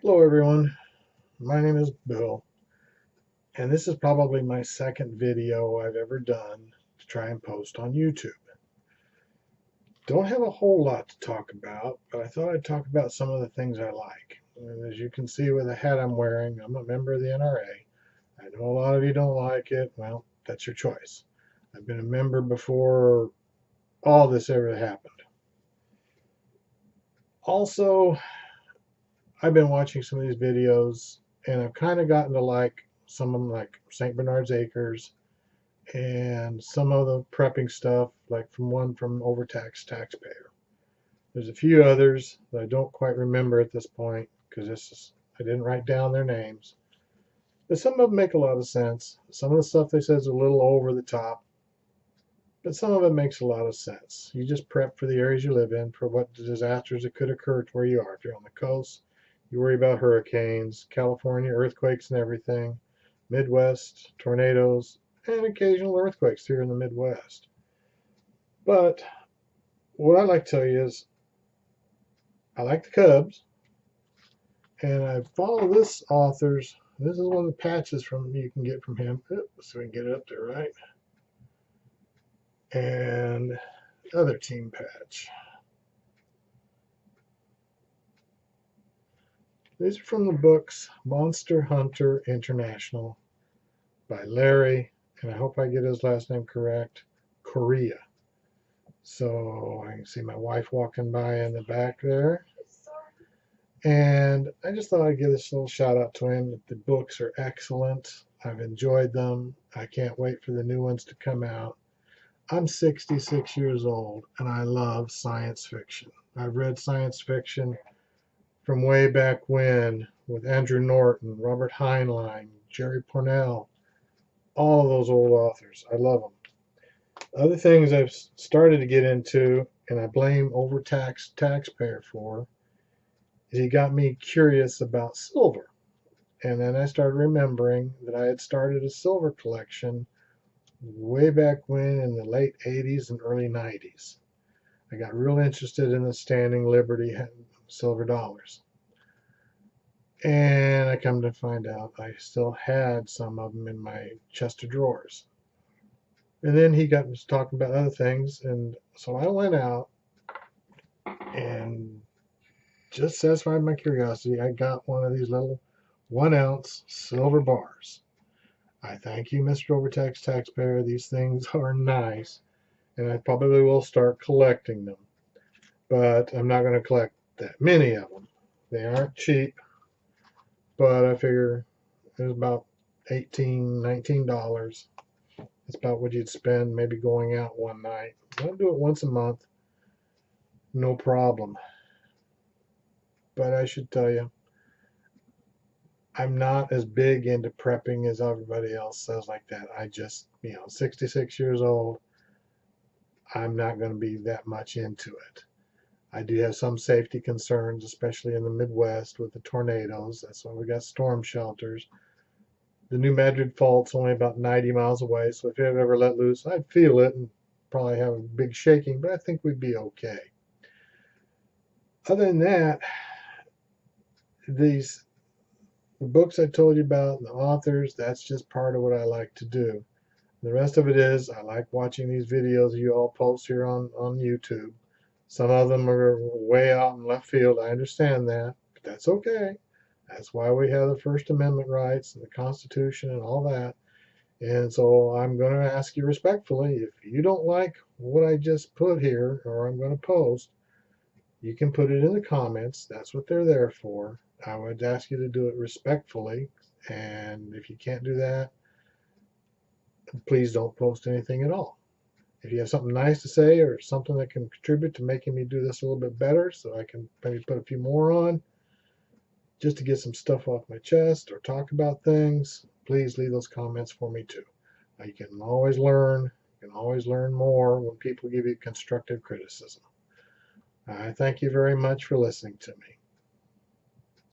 Hello everyone, my name is Bill, and this is probably my second video I've ever done to try and post on YouTube. Don't have a whole lot to talk about, but I thought I'd talk about some of the things I like. And as you can see with the hat I'm wearing, I'm a member of the NRA. I know a lot of you don't like it. Well, that's your choice. I've been a member before all this ever happened. Also, I've been watching some of these videos, and I've kind of gotten to like some of them, like St. Bernard's Acres, and some of the prepping stuff, like from Overtaxed Taxpayer. There's a few others that I don't quite remember at this point because I didn't write down their names. But some of them make a lot of sense. Some of the stuff they say is a little over the top, but some of it makes a lot of sense. You just prep for the areas you live in for what disasters that could occur to where you are. If you're on the coast, you worry about hurricanes, California, earthquakes and everything, Midwest, tornadoes, and occasional earthquakes here in the Midwest. But what I like to tell you is I like the Cubs, and I follow this author's. This is one of the patches from you can get from him. Oops, so we can get it up there, right? And other team patch. These are from the books Monster Hunter International by Larry, and I hope I get his last name correct, Correia. So I can see my wife walking by in the back there. And I just thought I'd give this little shout out to him. The books are excellent. I've enjoyed them. I can't wait for the new ones to come out. I'm 66 years old and I love science fiction. I've read science fiction from way back when with Andrew Norton, Robert Heinlein, Jerry Pournelle, all of those old authors. I love them. Other things I've started to get into, and I blame Overtaxed Taxpayer for, is he got me curious about silver. And then I started remembering that I had started a silver collection way back when in the late 80s and early 90s. I got real interested in the Standing Liberty silver dollars. And I come to find out I still had some of them in my chest of drawers. And then he got us talking about other things, and so I went out and just satisfied my curiosity. I got one of these little 1 ounce silver bars. I thank you, Mr. Overtaxed Taxpayer. These things are nice, and I probably will start collecting them. But I'm not going to collect that many of them. They aren't cheap, but I figure it was about $18, $19. That's about what you'd spend maybe going out one night. I'll do it once a month, no problem. But I should tell you, I'm not as big into prepping as everybody else says like that. I just, 66 years old, I'm not going to be that much into it. I do have some safety concerns, especially in the Midwest with the tornadoes. That's why we got storm shelters. The New Madrid Fault's only about 90 miles away, so if it ever let loose, I'd feel it and probably have a big shaking, but I think we'd be okay. Other than that, these books I told you about, the authors, that's just part of what I like to do. The rest of it is I like watching these videos you all post here on YouTube. Some of them are way out in left field. I understand that, but that's okay. That's why we have the First Amendment rights and the Constitution and all that. And so I'm going to ask you respectfully, if you don't like what I just put here or I'm going to post, you can put it in the comments. That's what they're there for. I would ask you to do it respectfully. And if you can't do that, please don't post anything at all. If you have something nice to say or something that can contribute to making me do this a little bit better so I can maybe put a few more on just to get some stuff off my chest or talk about things, please leave those comments for me too. You can always learn. You can always learn more when people give you constructive criticism. I thank you very much for listening to me.